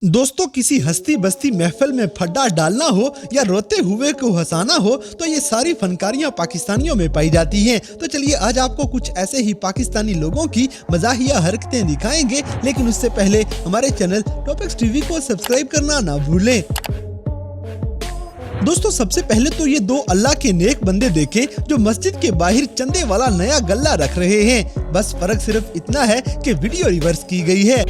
दोस्तों, किसी हस्ती बस्ती महफिल में फड्डा डालना हो या रोते हुए को हंसाना हो तो ये सारी फनकारियां पाकिस्तानियों में पाई जाती हैं। तो चलिए आज आपको कुछ ऐसे ही पाकिस्तानी लोगों की मजाहिया हरकतें दिखाएंगे, लेकिन उससे पहले हमारे चैनल टॉपिक्स टीवी को सब्सक्राइब करना ना भूलें। दोस्तों, सबसे पहले तो ये दो अल्लाह के नेक बंदे देखें जो मस्जिद के बाहर चंदे वाला नया गल्ला रख रहे हैं। बस फर्क सिर्फ इतना है कि वीडियो रिवर्स की गई है।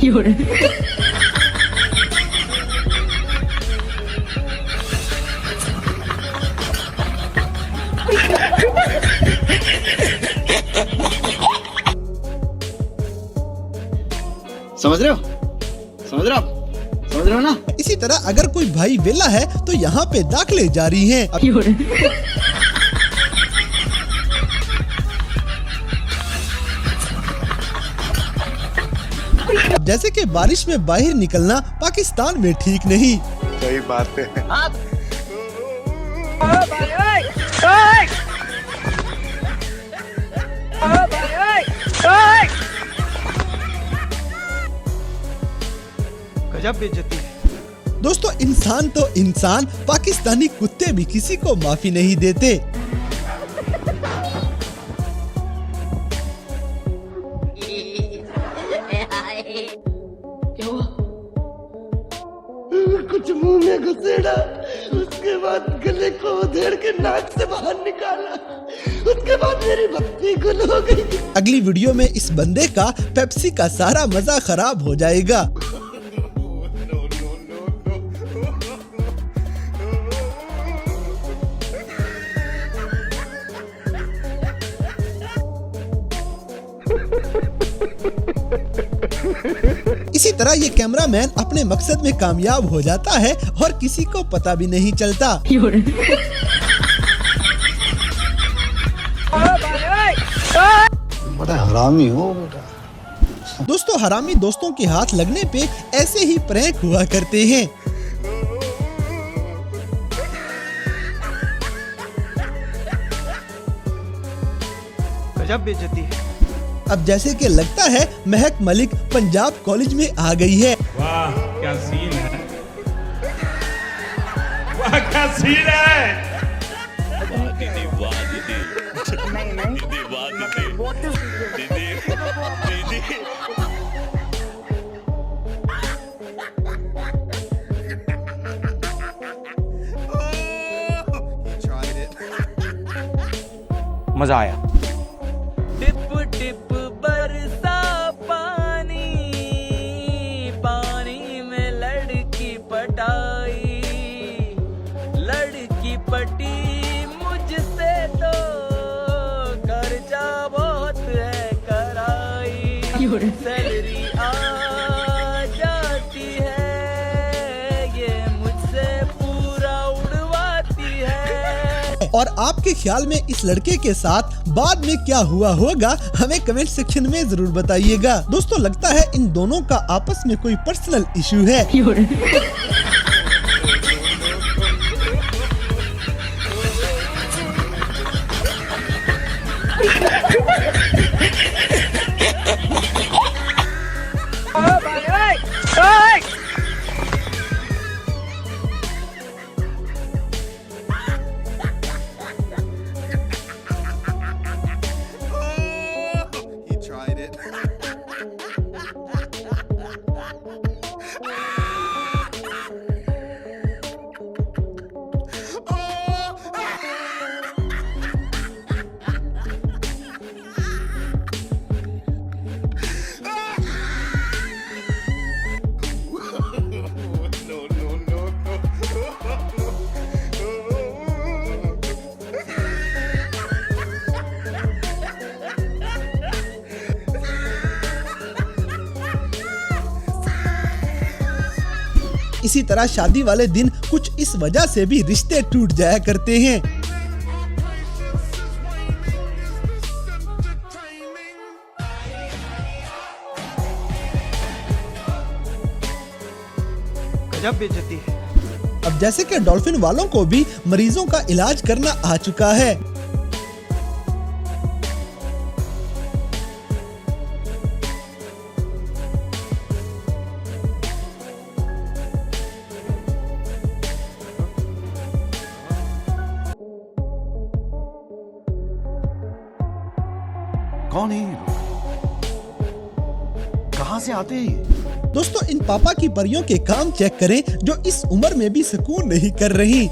समझ रहे हो? समझ रहे हो? समझ रहे हो ना? इसी तरह अगर कोई भाई वेला है तो यहाँ पे दाखले जारी हैं। अब जैसे कि बारिश में बाहर निकलना पाकिस्तान में ठीक नहीं। सही बात है। गजब बेइज्जती है। दोस्तों, इंसान तो इंसान, पाकिस्तानी कुत्ते भी किसी को माफी नहीं देते। कुछ मुंह में घुसेड़ा, उसके बाद गले को उधेड़ के नाक से बाहर निकाला, उसके बाद मेरी बत्ती गुल हो गई। अगली वीडियो में इस बंदे का पेप्सी का सारा मजा खराब हो जाएगा। इसी तरह ये कैमरामैन अपने मकसद में कामयाब हो जाता है और किसी को पता भी नहीं चलता। बड़ा हरामी हो बेटा। दोस्तों, हरामी दोस्तों के हाथ लगने पे ऐसे ही प्रैंक हुआ करते हैं। गजब बेइज्जती है। अब जैसे कि लगता है महक मलिक पंजाब कॉलेज में आ गई है। वाह क्या सीन है, वाह क्या सीन है। दीदी वाह दीदी, दीदी वाह दीदी, दीदी दीदी। मजा आया। टिप टिप बरसा पानी, पानी में लड़की पटाई, लड़की पटी मुझसे तो खर्चा बहुत है कराई, सैलरी आ जाती है ये मुझसे पूरा उड़वाती है। और आपके ख्याल में इस लड़के के साथ बाद में क्या हुआ होगा, हमें कमेंट सेक्शन में जरूर बताइएगा। दोस्तों, लगता है इन दोनों का आपस में कोई पर्सनल इशू है। इसी तरह शादी वाले दिन कुछ इस वजह से भी रिश्ते टूट जाया करते हैं। गजब बेइज्जती है। अब जैसे कि डॉल्फिन वालों को भी मरीजों का इलाज करना आ चुका है। कौन है ये लोग? कहां से आते हैं ये? दोस्तों इन पापा की परियों के काम चेक करें जो इस उम्र में भी सुकून नहीं कर रही।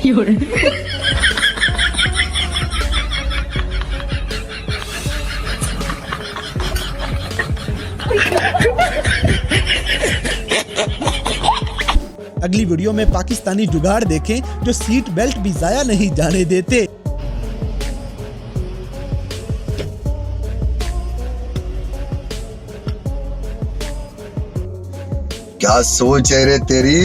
अगली वीडियो में पाकिस्तानी जुगाड़ देखें जो सीट बेल्ट भी जाया नहीं जाने देते। क्या सोच है रे तेरी,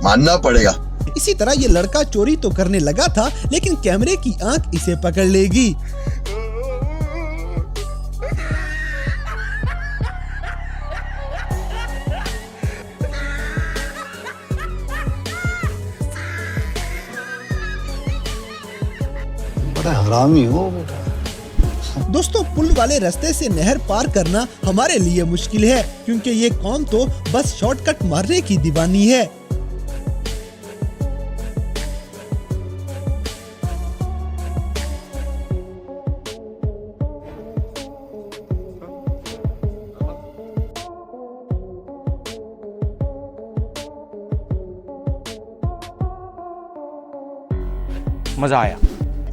मानना पड़ेगा। इसी तरह ये लड़का चोरी तो करने लगा था लेकिन कैमरे की आंख इसे पकड़ लेगी। बड़ा हरामी हो बेटा। दोस्तों पुल वाले रास्ते से नहर पार करना हमारे लिए मुश्किल है क्योंकि ये कौम तो बस शॉर्टकट मारने की दीवानी है। मजा आया।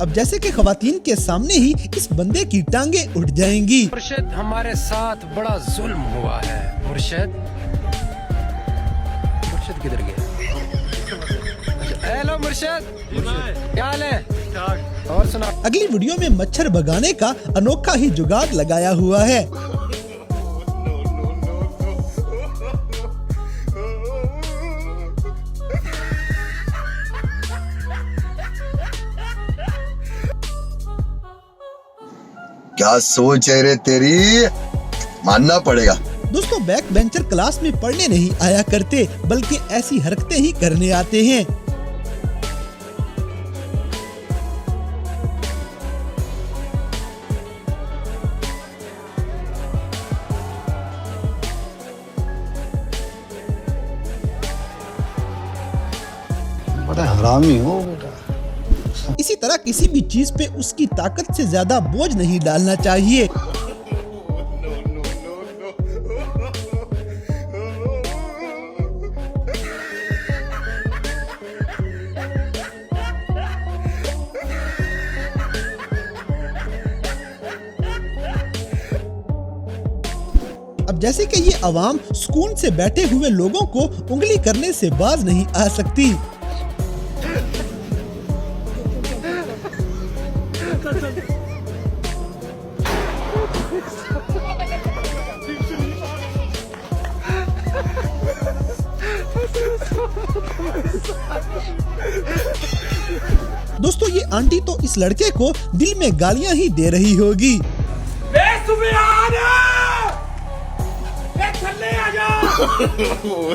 अब जैसे कि खवातीन के सामने ही इस बंदे की टांगे उठ जाएंगी। मुर्शिद हमारे साथ बड़ा जुल्म हुआ है। मुर्शिद किधर गया? हेलो मुर्शिद, क्या हाल है? और सुना। अगली वीडियो में मच्छर भगाने का अनोखा ही जुगाड़ लगाया हुआ है। क्या सोच है रे तेरी, मानना पड़ेगा। दोस्तों बैक बेंचर क्लास में पढ़ने नहीं आया करते बल्कि ऐसी हरकतें ही करने आते हैं। बड़ा हरामी हो बेटा। इसी तरह किसी भी चीज पे उसकी ताकत से ज्यादा बोझ नहीं डालना चाहिए। अब जैसे कि ये अवाम सुकून से बैठे हुए लोगों को उंगली करने से बाज नहीं आ सकती। दोस्तों ये आंटी तो इस लड़के को दिल में गालियां ही दे रही होगी।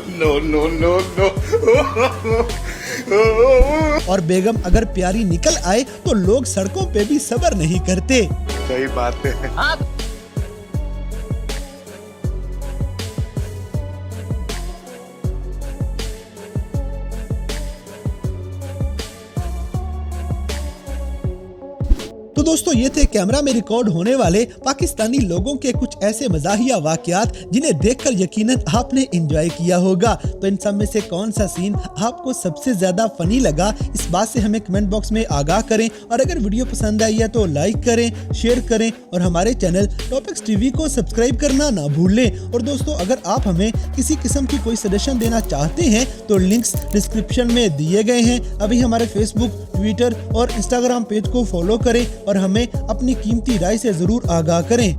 No no no no. और बेगम अगर प्यारी निकल आए तो लोग सड़कों पे भी सब्र नहीं करते। सही बात है। तो दोस्तों ये थे कैमरा में रिकॉर्ड होने वाले पाकिस्तानी लोगों के कुछ ऐसे मजाहिया वाकयात जिन्हें देखकर यकीनन आपने एंजॉय किया होगा। तो इन सब में से कौन सा सीन आपको सबसे ज्यादा फनी लगा, इस बात से हमें कमेंट बॉक्स में आगाह करें। और अगर वीडियो पसंद आई है तो लाइक करें, शेयर करें और हमारे चैनल टॉपिक्स टीवी को सब्सक्राइब करना ना भूलें। और दोस्तों अगर आप हमें किसी किस्म की कोई सजेशन देना चाहते हैं तो लिंक्स डिस्क्रिप्शन में दिए गए हैं। अभी हमारे फेसबुक, ट्विटर और इंस्टाग्राम पेज को फॉलो करें और हमें अपनी कीमती राय से जरूर आगाह करें।